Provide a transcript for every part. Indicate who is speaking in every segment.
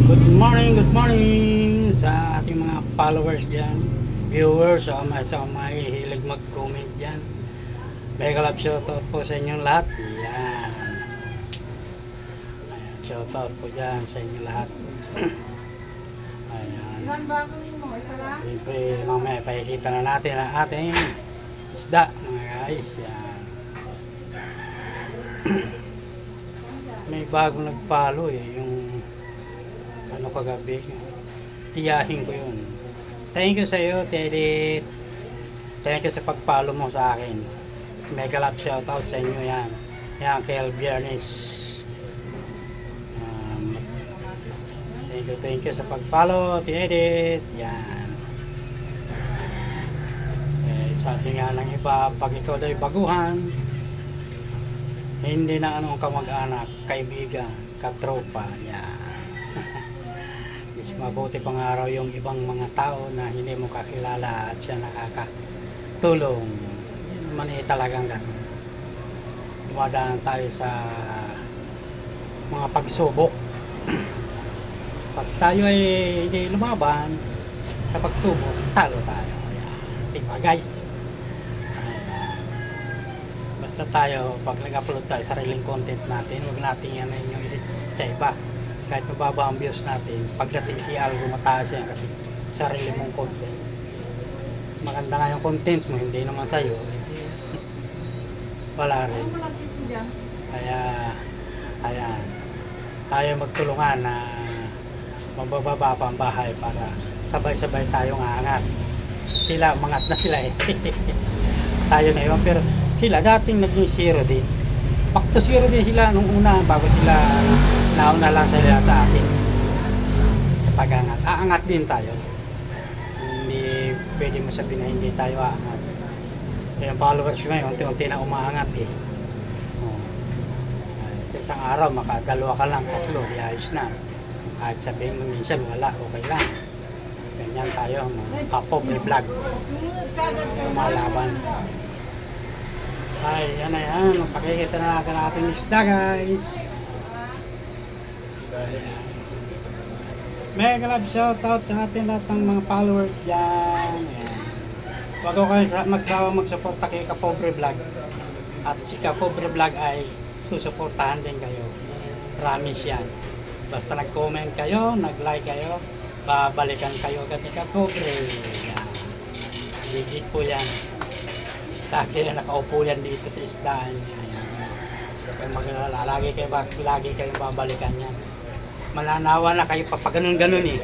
Speaker 1: Good morning sa ating mga followers dyan, viewers, o sa may hilig mag-comment dyan. Mega love shoutout po sa inyong lahat. Yan. Ayan, shoutout po dyan sa inyong lahat. Ayan. Siyempre, mamaya pakikita na natin ang ating isda, mga guys. Yan. May bagong nag-follow yung ano kagabi, tiyahin ko yun. Thank you sa iyo, Teddy. Thank you sa pag-follow mo sa akin. Mega love shoutout sa inyo yan. Yan, Kel Biernes. Thank you sa pag-follow, Teddy. Yan. Sabi nga ng iba, pag ikaw daw baguhan, hindi na anong kamag-anak, kaibigan, katropa. Yan. Mabuti pang araw yung ibang mga tao na hindi mo kakilala at siya nakakatulong. Yun naman talagang gano'n. Dumadaan tayo sa mga pagsubok. Pag tayo ay hindi lumaban sa pagsubok, talo tayo. Diba guys? Basta tayo, pag nag-upload tayo sariling content natin, huwag natin yan yung sa iba. Kahit mababa ang views natin, pagdating kay algo mataas yan kasi sarili mong content. Maganda nga yung content mo, hindi naman sa'yo. Wala rin. Kaya, ayan, tayo magtulungan na mabababa pa ang bahay para sabay-sabay tayong aangat. Sila, umangat na sila eh. Tayo na yun, pero sila dating naging zero din. Back to zero din sila nung una bago sila nauna lang sila sa atin. Kapag angat, aangat din tayo. Hindi pwede mo sabihin na hindi tayo aangat. Yung followers ko ngayon, unti-unti na umaangat eh. Isang araw, makadalawa ka lang, tatlo, di ayos na. Kahit sabihin mo minsan wala, okay lang. Ganyan tayo, mga vlog. Lumalaban. Ay, yan na yan. Pakikita na natin ating isda, guys. Mega love shoutout sa ating lahat ng mga followers dyan. Ayan. Huwag ko kayo magsawa magsuporta kay Kapobre Vlog. At si Kapobre Vlog ay susuportahan din kayo. Promise yan. Basta nag-comment kayo, nag-like kayo, babalikan kayo agad ni Kapobre. Yan. Legit po yan. Lagi na nakaupo yan dito sa isdaan. Kaya maglala, lagi kayong babalikan yan. Malanawa na kayo pa ganun-ganun eh.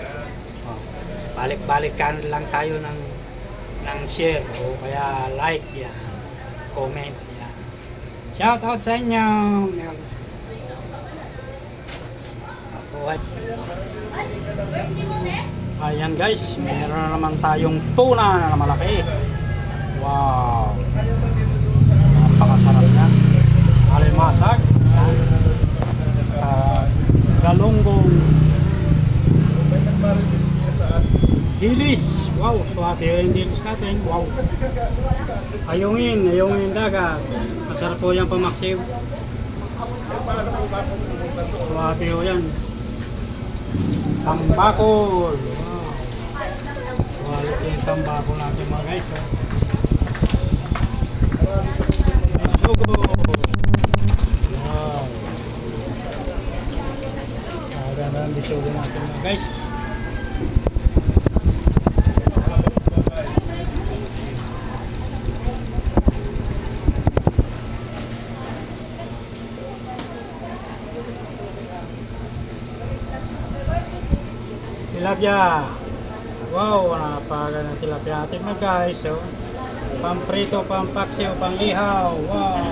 Speaker 1: Balik-balikan lang tayo ng share o kaya like yan, comment yan. Shout out sa inyo. Ayan guys, meron na naman tayong tuna na malaki. Wow, napakasarap niya. Alimasag, galunggong, hilis. Wow, swerte yung hilis natin. Wow, ayungin dagat. Masarap po yung pamaksiw. Swerte po yan. Tambakol. Wow, quality yung tambakol natin mga guys. Sugo. Wow. Magandang bisugo natin mga guys. Tilapia. Wow, napakaganda tilapia natin mga guys. So, pamprito, pampaksiw, panglihaw. Wow.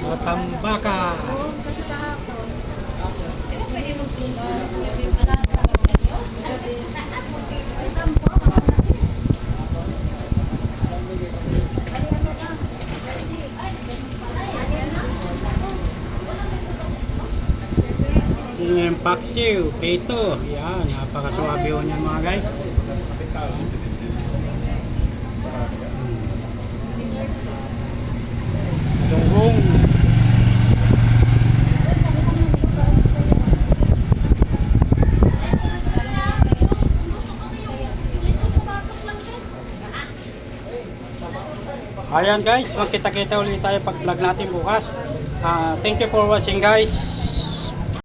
Speaker 1: Matambaka. Yung paksiw, pito. Yan, napakaswabe ho niyan mga guys. Dunggong. Ayan guys, magkita-kita ulit tayo pag vlog natin bukas. Thank you for watching guys.